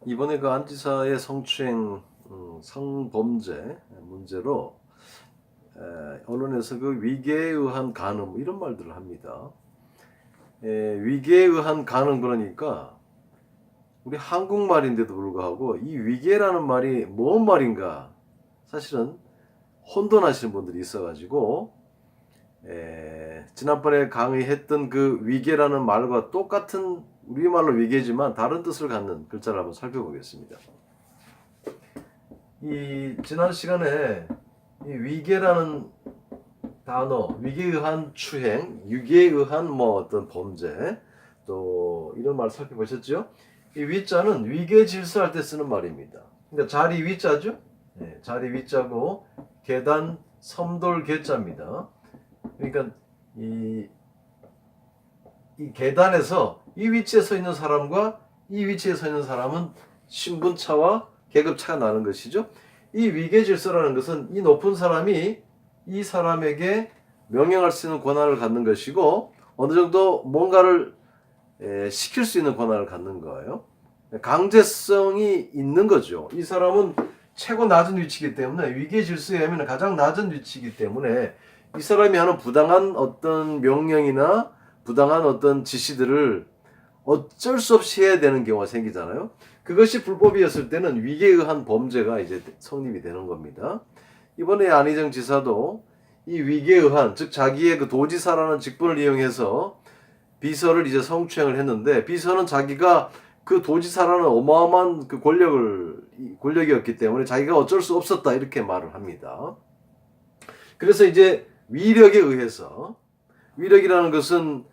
이번에 그 안지사의 성추행 성범죄 문제로 언론에서 그 위계에 의한 간음 이런 말들을 합니다. 위계에 의한 간음 그러니까 우리 한국말인데도 불구하고 이 위계라는 말이 뭔 말인가 사실은 혼돈하시는 분들이 있어가지고 지난번에 강의했던 그 위계라는 말과 똑같은 우리말로 위계지만 다른 뜻을 갖는 글자를 한번 살펴보겠습니다. 이 지난 시간에 이 위계라는 단어, 위계에 의한 추행, 위계에 의한 뭐 어떤 범죄, 또 이런 말 살펴보셨죠? 이 위자는 위계 질서할 때 쓰는 말입니다. 그러니까 자리 위자죠? 네, 자리 위자고 계단 섬돌 계자입니다. 그러니까 이 계단에서 이 위치에 서 있는 사람과 이 위치에 서 있는 사람은 신분차와 계급차가 나는 것이죠. 이 위계 질서라는 것은 이 높은 사람이 이 사람에게 명령할 수 있는 권한을 갖는 것이고 어느 정도 뭔가를 시킬 수 있는 권한을 갖는 거예요. 강제성이 있는 거죠. 이 사람은 최고 낮은 위치이기 때문에 위계 질서에 하면 가장 낮은 위치이기 때문에 이 사람이 하는 부당한 어떤 명령이나 부당한 어떤 지시들을 어쩔 수 없이 해야 되는 경우가 생기잖아요. 그것이 불법이었을 때는 위계에 의한 범죄가 이제 성립이 되는 겁니다. 이번에 안희정 지사도 이 위계에 의한, 즉 자기의 그 도지사라는 직분을 이용해서 비서를 이제 성추행을 했는데 비서는 자기가 그 도지사라는 어마어마한 그 권력이었기 때문에 자기가 어쩔 수 없었다 이렇게 말을 합니다. 그래서 이제 위력에 의해서 위력이라는 것은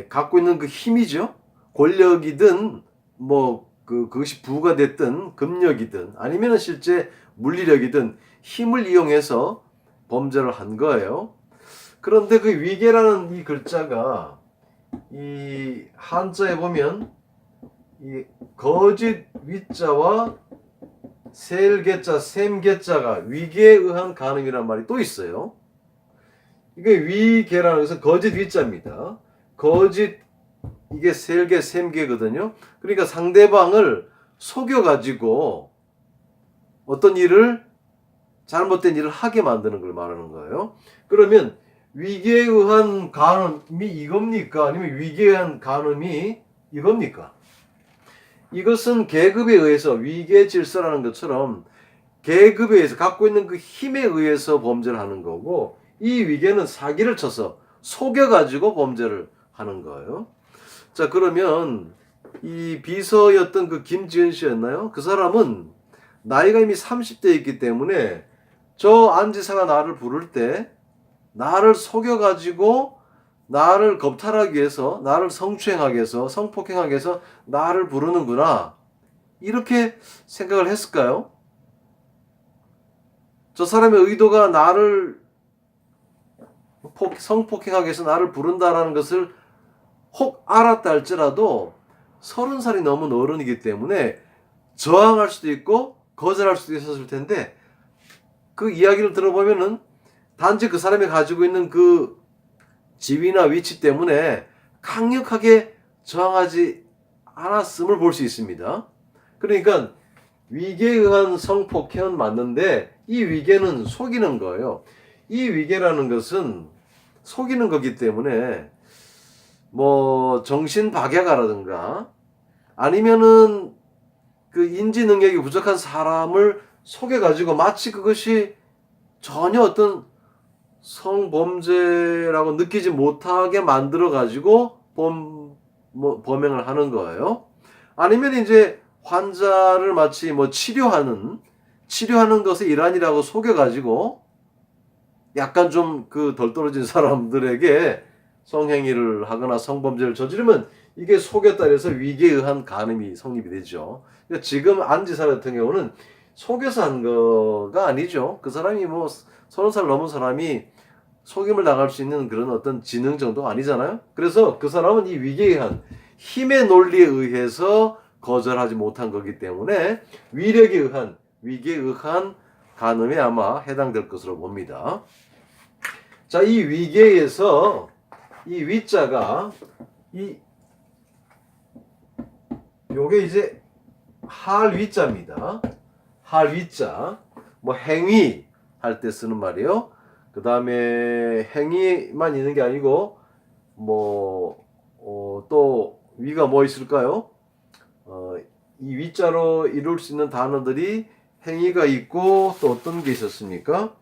갖고 있는 그 힘이죠. 권력이든 뭐 그것이 부가 됐든 금력이든 아니면 실제 물리력이든 힘을 이용해서 범죄를 한 거예요. 그런데 그 위계라는 이 글자가 이 한자에 보면 이 거짓 위자와 셀개자, 셈개자가 위계에 의한 간음이란 말이 또 있어요. 이게 위계라는 것은 거짓 위자입니다. 거짓 이게 셀개, 셈개거든요. 그러니까 상대방을 속여가지고 어떤 일을 잘못된 일을 하게 만드는 걸 말하는 거예요. 그러면 위계에 의한 간음이 이겁니까? 아니면 위계에 의한 간음이 이겁니까? 이것은 계급에 의해서 위계 질서라는 것처럼 계급에 의해서 갖고 있는 그 힘에 의해서 범죄를 하는 거고 이 위계는 사기를 쳐서 속여가지고 범죄를 하는 거예요. 자, 그러면 이 비서였던 그 김지은 씨였나요? 그 사람은 나이가 이미 30대였기 때문에 저 안지사가 나를 부를 때 나를 속여가지고 나를 겁탈하기 위해서 나를 성추행하기 위해서 성폭행하기 위해서 나를 부르는구나 이렇게 생각을 했을까요? 저 사람의 의도가 나를 성폭행하기 위해서 나를 부른다라는 것을 혹 알았다 할지라도 30살이 넘은 어른이기 때문에 저항할 수도 있고 거절할 수도 있었을 텐데 그 이야기를 들어보면은 단지 그 사람이 가지고 있는 그 지위나 위치 때문에 강력하게 저항하지 않았음을 볼 수 있습니다. 그러니까 위계에 의한 성폭행은 맞는데 이 위계는 속이는 거예요. 이 위계라는 것은 속이는 거기 때문에 뭐 정신박약아라든가 아니면은 그 인지 능력이 부족한 사람을 속여가지고 마치 그것이 전혀 어떤 성범죄라고 느끼지 못하게 만들어가지고 범행을 하는 거예요. 아니면 이제 환자를 마치 뭐 치료하는 것의 일환이라고 속여가지고 약간 좀 그 덜 떨어진 사람들에게 성행위를 하거나 성범죄를 저지르면 이게 속였다 해서 위계에 의한 간음이 성립이 되죠. 그러니까 지금 안지사 같은 경우는 속여서 한 거가 아니죠. 그 사람이 뭐 30살 넘은 사람이 속임을 당할 수 있는 그런 어떤 지능 정도가 아니잖아요. 그래서 그 사람은 이 위계에 의한 힘의 논리에 의해서 거절하지 못한 거기 때문에 위력에 의한 위계에 의한 간음에 아마 해당될 것으로 봅니다. 자, 이 위계에서 이 위자가 요게 이제 할위자입니다. 할위자. 뭐 행위 할 때 쓰는 말이에요. 그 다음에 행위만 있는 게 아니고 또 위가 뭐 있을까요? 이 위자로 이룰 수 있는 단어들이 행위가 있고 또 어떤 게 있었습니까?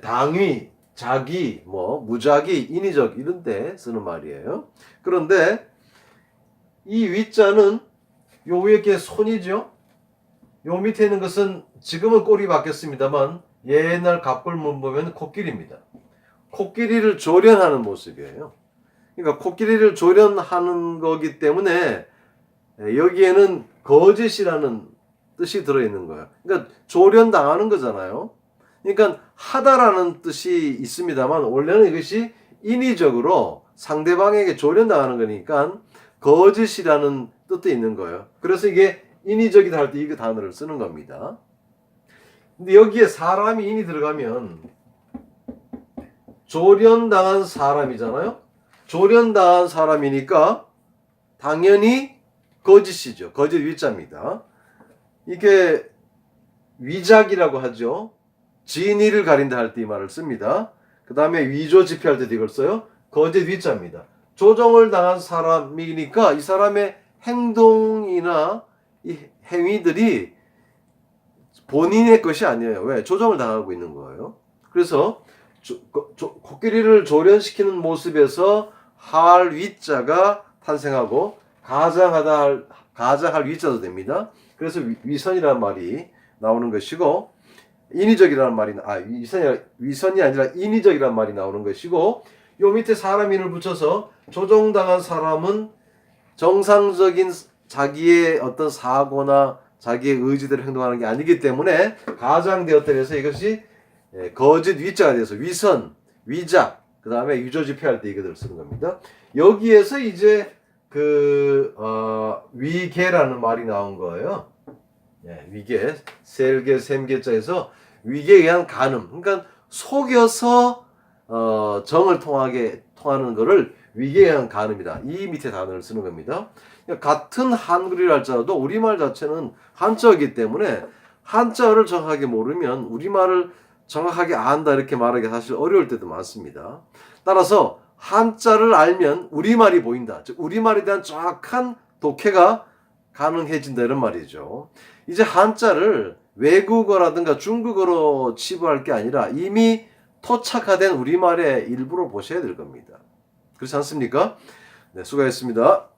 당위, 자기, 무작위, 인위적 이런 데 쓰는 말이에요. 그런데 이 위자는 요 위에 게 손이죠. 요 밑에 있는 것은 지금은 꼴이 바뀌었습니다만 옛날 갑골문 보면 코끼리입니다. 코끼리를 조련하는 모습이에요. 그러니까 코끼리를 조련하는 거기 때문에 여기에는 거짓이라는 뜻이 들어있는 거예요. 그러니까 조련당하는 거잖아요. 그러니까 하다라는 뜻이 있습니다만 원래는 이것이 인위적으로 상대방에게 조련당하는 거니까 거짓이라는 뜻도 있는 거예요. 그래서 이게 인위적이다 할 때 이 단어를 쓰는 겁니다. 근데 여기에 사람이 인이 들어가면 조련당한 사람이잖아요. 조련당한 사람이니까 당연히 거짓이죠. 거짓 위자입니다. 이게 위작이라고 하죠. 진위를 가린다 할 때 이 말을 씁니다. 그 다음에 위조 지폐할 때도 이걸 써요. 거짓 위자입니다. 조종을 당한 사람이니까 이 사람의 행동이나 이 행위들이 본인의 것이 아니에요. 왜? 조종을 당하고 있는 거예요. 그래서 코끼리를 조련시키는 모습에서 할 위자가 탄생하고 가장할 위자도 됩니다. 그래서 위선이라는 말이 나오는 것이고 인위적이라는 말이 위선이 아니라 인위적이라는 말이 나오는 것이고 요 밑에 사람인을 붙여서 조종당한 사람은 정상적인 자기의 어떤 사고나 자기의 의지대로 행동하는 게 아니기 때문에 가장되었다 해서 이것이 거짓 위자가 돼서 위선, 위작, 그 다음에 위조지폐할 때 이것을 쓰는 겁니다. 여기에서 이제 위계라는 말이 나온 거예요. 위계, 셀계, 셈계자에서 위계에 의한 간음. 그러니까 속여서 정을 통하는 거를 위계에 의한 간음이다. 이 밑에 단어를 쓰는 겁니다. 그러니까 같은 한글이라 할지라도 우리말 자체는 한자이기 때문에 한자를 정확하게 모르면 우리말을 정확하게 안다 이렇게 말하기 사실 어려울 때도 많습니다. 따라서 한자를 알면 우리말이 보인다. 즉 우리말에 대한 정확한 독해가 가능해진다 이런 말이죠. 이제 한자를 외국어라든가 중국어로 치부할 게 아니라 이미 토착화된 우리말의 일부로 보셔야 될 겁니다. 그렇지 않습니까? 네, 수고하셨습니다.